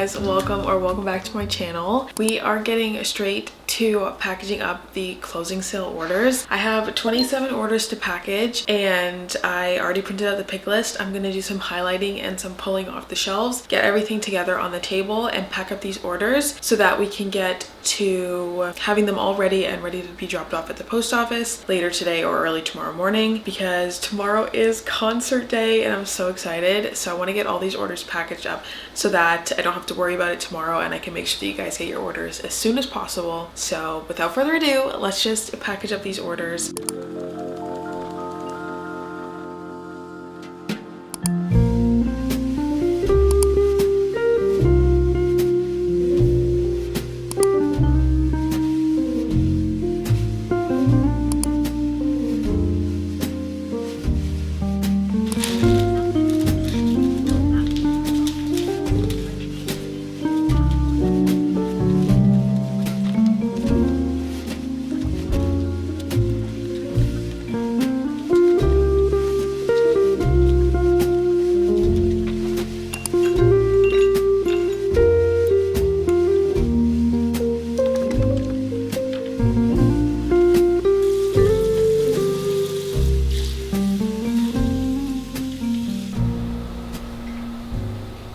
guys, welcome back to my channel. We are getting straight to packaging up the closing sale orders. I have 27 orders to package and I already printed out the pick list. I'm gonna do some highlighting and some pulling off the shelves, get everything together on the table and pack up these orders so that we can get to having them all ready and ready to be dropped off at the post office later today or early tomorrow morning, because tomorrow is concert day and I'm so excited. So I want to get all these orders packaged up so that I don't have to worry about it tomorrow and I can make sure that you guys get your orders as soon as possible. So without further ado, let's just package up these orders.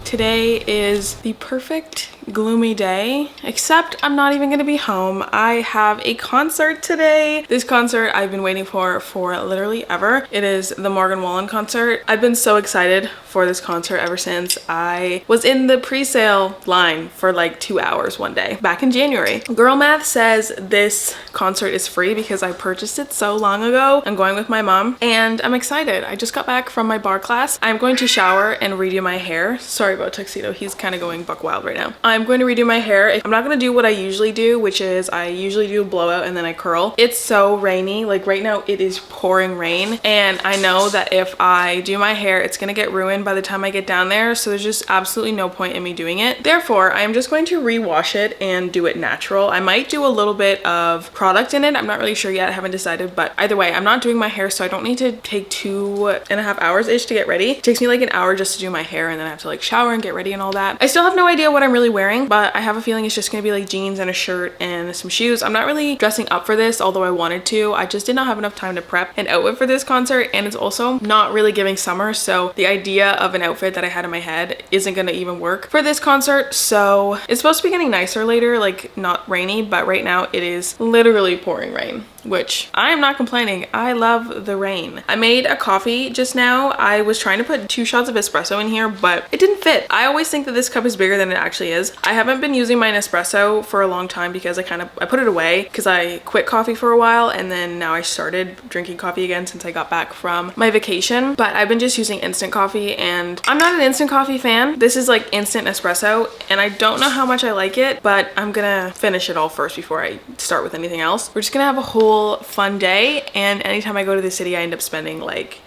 Today is the perfect gloomy day, except I'm not even gonna be home. I have a concert today. This concert I've been waiting for literally ever. It is the Wallen concert. I've been so excited for this concert ever since I was in the pre-sale line for like 2 hours one day back in January. Girl math says this concert is free because I purchased it so long ago. I'm going with my mom and I'm excited. I just got back from my bar class. I'm going to shower and redo my hair. Sorry about Tuxedo, he's kind of going buck wild right now. I'm going to redo my hair. I'm not going to do what I usually do, which is I usually do a blowout and then I curl. It's so rainy, like right now it is pouring rain and I know that if I do my hair it's going to get ruined by the time I get down there, so there's just absolutely no point in me doing it. Therefore I'm just going to rewash it and do it natural. I might do a little bit of product in it, I'm not really sure yet, I haven't decided, but either way I'm not doing my hair, so I don't need to take 2.5 hours ish to get ready. It takes me like an hour just to do my hair and then I have to like shower and get ready and all that. I still have no idea what I'm really wearing, but I have a feeling it's just gonna be like jeans and a shirt and some shoes. I'm not really dressing up for this, although I wanted to. I just did not have enough time to prep an outfit for this concert, and it's also not really giving summer, so the idea of an outfit that I had in my head isn't gonna even work for this concert. So it's supposed to be getting nicer later, like not rainy, but right now it is literally pouring rain, which I am not complaining. I love the rain. I made a coffee just now. I was trying to put 2 shots of espresso in here, but it didn't fit. I always think that this cup is bigger than it actually is. I haven't been using my Nespresso for a long time because I put it away because I quit coffee for a while and then now I started drinking coffee again since I got back from my vacation. But I've been just using instant coffee and I'm not an instant coffee fan. This is like instant espresso and I don't know how much I like it, but I'm gonna finish it all first before I start with anything else. We're just gonna have a whole fun day, and anytime I go to the city I end up spending like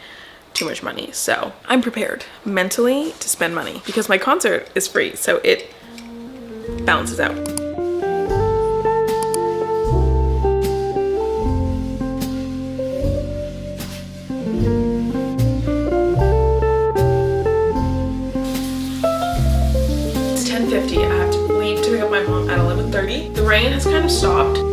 too much money, so I'm prepared mentally to spend money because my concert is free, so it balances out. It's 10:50. I have to leave to pick up my mom at 11:30. The rain has kind of stopped.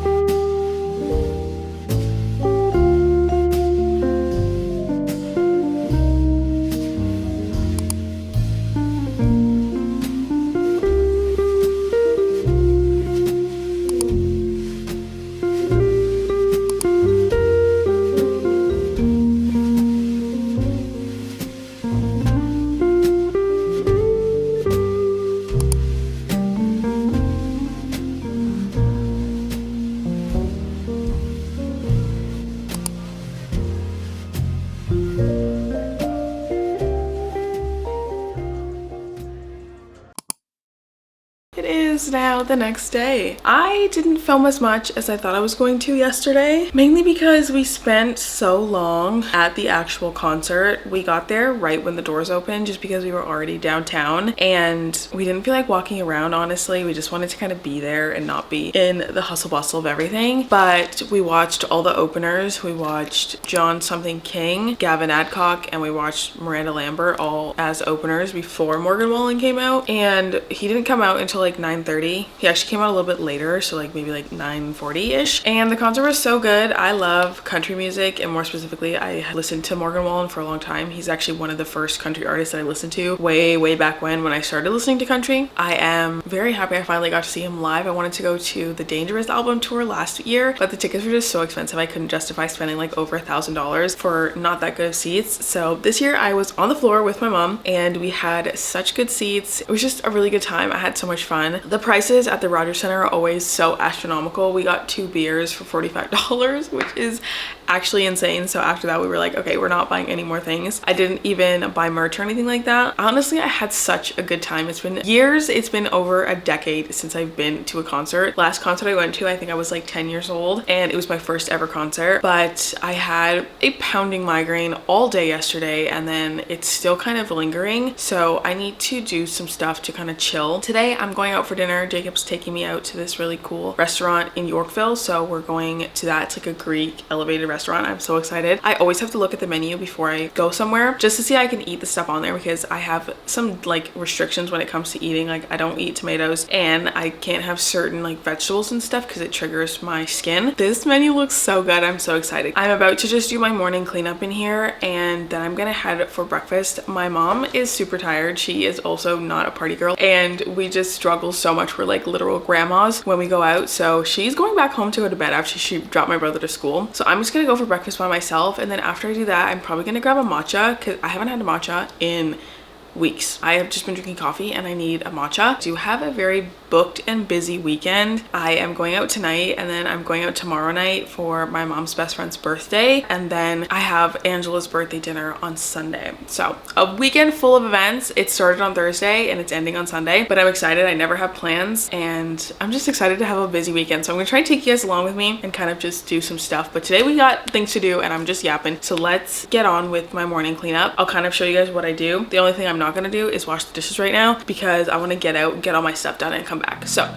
It is now the next day. I didn't film as much as I thought I was going to yesterday, mainly because we spent so long at the actual concert. We got there right when the doors opened just because we were already downtown and we didn't feel like walking around, honestly. We just wanted to kind of be there and not be in the hustle bustle of everything. But we watched all the openers. We watched John Something King, Gavin Adcock, and we watched Miranda Lambert all as openers before Morgan Wallen came out. And he didn't come out until like 9:30. He actually came out a little bit later, so like maybe like 9:40-ish. And the concert was so good. I love country music, and more specifically, I listened to Morgan Wallen for a long time. He's actually one of the first country artists that I listened to way back when I started listening to country. I am very happy I finally got to see him live. I wanted to go to the Dangerous album tour last year, but the tickets were just so expensive. I couldn't justify spending like over $1,000 for not that good of seats. So this year I was on the floor with my mom and we had such good seats. It was just a really good time. I had so much fun. The prices at the Rogers Center are always so astronomical. We got 2 beers for $45, which is actually insane. So after that we were like, okay, we're not buying any more things. I didn't even buy merch or anything like that. Honestly, I had such a good time. It's been years. It's been over a decade since I've been to a concert. Last concert I went to, I think I was like 10 years old and it was my first ever concert, but I had a pounding migraine all day yesterday and then it's still kind of lingering. So I need to do some stuff to kind of chill. Today I'm going out for dinner. Jacob's taking me out to this really cool restaurant in Yorkville. So we're going to that. It's like a Greek elevated restaurant. I'm so excited. I always have to look at the menu before I go somewhere just to see I can eat the stuff on there because I have some like restrictions when it comes to eating. Like I don't eat tomatoes and I can't have certain like vegetables and stuff because it triggers my skin. This menu looks so good. I'm so excited. I'm about to just do my morning cleanup in here and then I'm gonna head for breakfast. My mom is super tired. She is also not a party girl and we just struggle so much. We're like literal grandmas when we go out. So she's going back home to go to bed after she dropped my brother to school. So I'm just gonna go for breakfast by myself and then after I do that I'm probably gonna grab a matcha because I haven't had a matcha in weeks. I have just been drinking coffee and I need a matcha. I do have a very booked and busy weekend. I am going out tonight and then I'm going out tomorrow night for my mom's best friend's birthday and then I have Angela's birthday dinner on Sunday. So a weekend full of events. It started on Thursday and it's ending on Sunday, but I'm excited. I never have plans and I'm just excited to have a busy weekend. So I'm gonna try to take you guys along with me and kind of just do some stuff. But today we got things to do and I'm just yapping. So let's get on with my morning cleanup. I'll kind of show you guys what I do. The only thing I'm not gonna do is wash the dishes right now because I want to get out, get all my stuff done and come back. So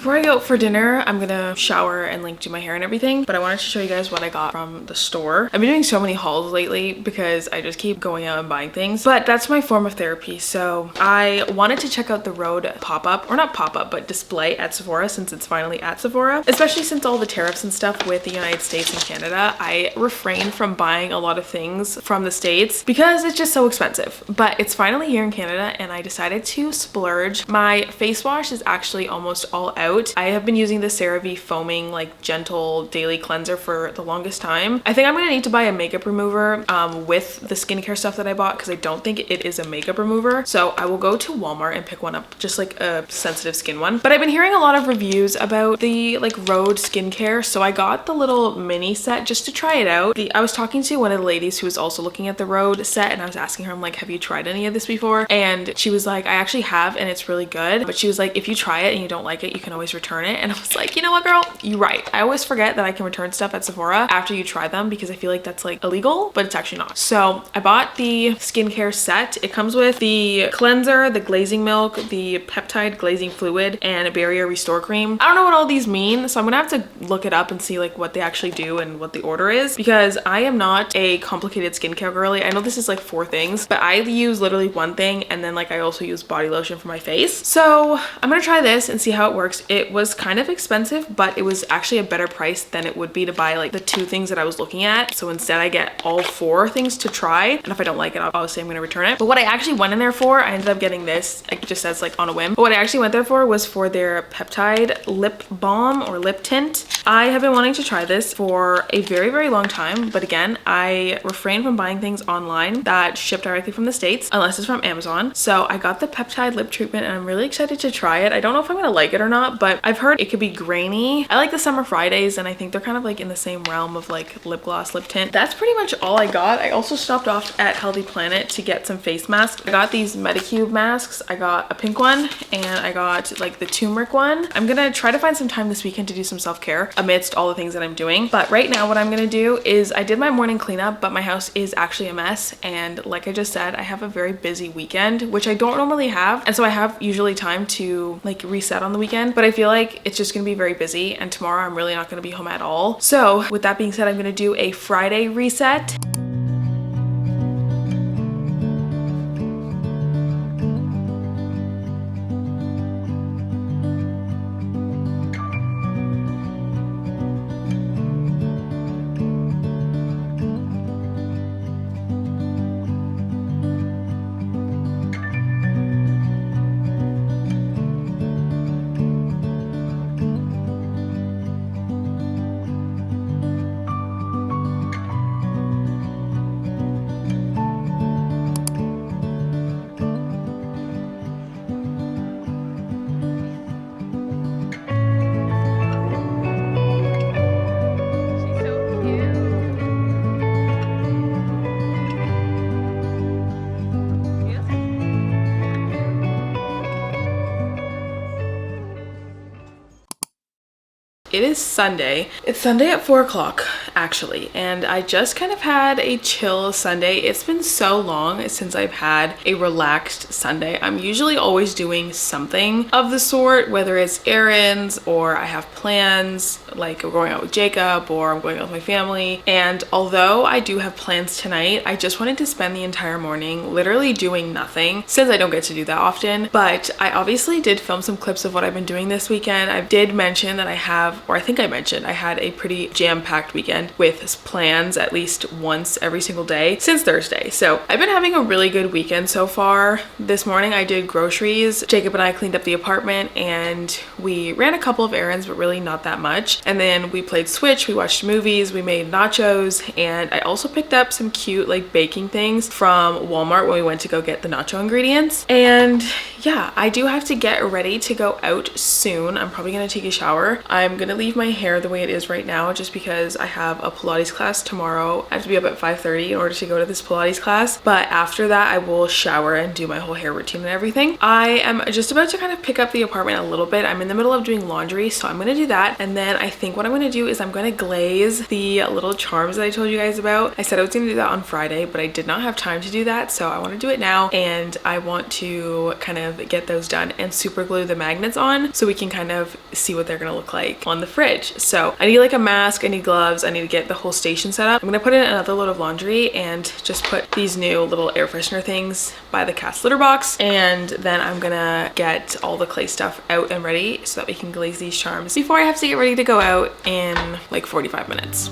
before I go out for dinner, I'm gonna shower and like do my hair and everything, but I wanted to show you guys what I got from the store. I've been doing so many hauls lately because I just keep going out and buying things, but that's my form of therapy. So I wanted to check out the Rode pop-up, or not pop-up, but display at Sephora since it's finally at Sephora, especially since all the tariffs and stuff with the United States and Canada. I refrain from buying a lot of things from the States because it's just so expensive, but it's finally here in Canada and I decided to splurge. My face wash is actually almost all out. I have been using the CeraVe foaming like gentle daily cleanser for the longest time. I think I'm gonna need to buy a makeup remover with the skincare stuff that I bought because I don't think it is a makeup remover. So I will go to Walmart and pick one up, just like a sensitive skin one. But I've been hearing a lot of reviews about the like Rode skincare, so I got the little mini set just to try it out. I was talking to one of the ladies who was also looking at the Rode set and I was asking her, I'm like, have you tried any of this before? And she was like, I actually have and it's really good. But she was like, if you try it and you don't like it, you can always always return it. And I was like, you know what, girl, you're right. I always forget that I can return stuff at Sephora after you try them because I feel like that's like illegal, but it's actually not. So I bought the skincare set. It comes with the cleanser, the glazing milk, the peptide glazing fluid, and a barrier restore cream. I don't know what all these mean, so I'm gonna have to look it up and see like what they actually do and what the order is, because I am not a complicated skincare girly. I know this is like 4 things, but I use literally one thing, and then like I also use body lotion for my face. So I'm gonna try this and see how it works. It was kind of expensive, but it was actually a better price than it would be to buy like the 2 things that I was looking at. So instead I get all 4 things to try, and if I don't like it, obviously I'm gonna return it. But what I actually went in there for, I ended up getting this. It just says like on a whim. But what I actually went there for was for their peptide lip balm or lip tint. I have been wanting to try this for a very, very long time, but again, I refrain from buying things online that ship directly from the States unless it's from Amazon. So I got the peptide lip treatment and I'm really excited to try it. I don't know if I'm gonna like it or not, but I've heard it could be grainy. I like the Summer Fridays, and I think they're kind of like in the same realm of like lip gloss, lip tint. That's pretty much all I got. I also stopped off at Healthy Planet to get some face masks. I got these Medicube masks. I got a pink one and I got like the turmeric one. I'm gonna try to find some time this weekend to do some self-care amidst all the things that I'm doing. But right now what I'm gonna do is I did my morning cleanup, but my house is actually a mess. And like I just said, I have a very busy weekend, which I don't normally have. And so I have usually time to like reset on the weekend, but I feel like it's just gonna be very busy. And tomorrow I'm really not gonna be home at all. So with that being said, I'm gonna do a Friday reset. It is Sunday. It's Sunday at 4 o'clock actually, and I just kind of had a chill Sunday. It's been so long since I've had a relaxed Sunday. I'm usually always doing something of the sort, whether it's errands or I have plans, like we're going out with Jacob or I'm going out with my family. And although I do have plans tonight, I just wanted to spend the entire morning literally doing nothing, since I don't get to do that often. But I obviously did film some clips of what I've been doing this weekend. I did mention that I have, or I think I mentioned, I had a pretty jam-packed weekend with plans at least once every single day since Thursday. So I've been having a really good weekend so far. This morning I did groceries. Jacob and I cleaned up the apartment and we ran a couple of errands, but really not that much. And then we played Switch, we watched movies, we made nachos, and I also picked up some cute like baking things from Walmart when we went to go get the nacho ingredients. And yeah, I do have to get ready to go out soon. I'm probably gonna take a shower. I'm gonna leave my hair the way it is right now just because I have a Pilates class tomorrow. I have to be up at 5:30 in order to go to this Pilates class. But after that, I will shower and do my whole hair routine and everything. I am just about to kind of pick up the apartment a little bit. I'm in the middle of doing laundry, so I'm gonna do that. And then I think what I'm gonna do is I'm gonna glaze the little charms that I told you guys about. I said I was gonna do that on Friday, but I did not have time to do that. So I wanna do it now, and I want to kind of get those done and super glue the magnets on so we can kind of see what they're gonna look like on the fridge. So I need like a mask, I need gloves, I need to get the whole station set up. I'm gonna put in another load of laundry and just put these new little air freshener things by the cast litter box, and then I'm gonna get all the clay stuff out and ready so that we can glaze these charms before I have to get ready to go out in like 45 minutes.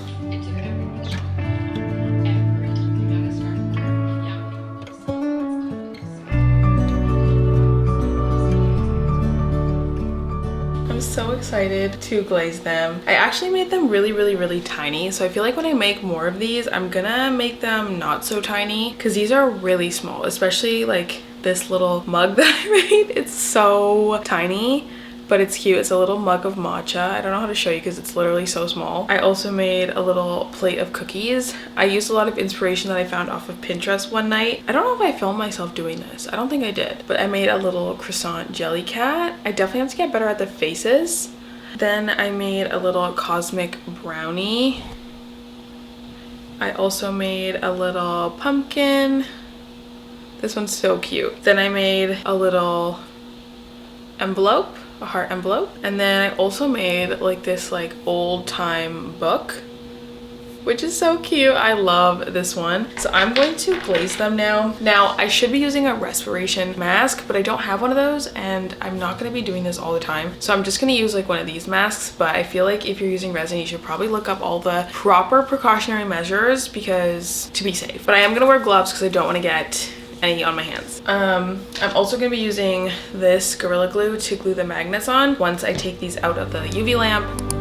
So excited to glaze them. I actually made them really tiny, so I feel like when I make more of these I'm gonna make them not so tiny because these are really small, especially like this little mug that I made. It's so tiny, but it's cute. It's a little mug of matcha. I don't know how to show you because it's literally so small. I also made a little plate of cookies. I used a lot of inspiration that I found off of Pinterest one night. I don't know if I filmed myself doing this. I don't think I did, but I made a little croissant jelly cat. I definitely have to get better at the faces. Then I made a little cosmic brownie. I also made a little pumpkin. This one's so cute. Then I made a little envelope, a heart envelope. And then I also made like this like old time book, which is so cute. I love this one. So I'm going to glaze them now. Now I should be using a respiration mask, but I don't have one of those and I'm not gonna be doing this all the time. So I'm just gonna use like one of these masks, but I feel like if you're using resin, you should probably look up all the proper precautionary measures because to be safe. But I am gonna wear gloves because I don't wanna get any on my hands. I'm also gonna be using this Gorilla Glue to glue the magnets on once I take these out of the UV lamp.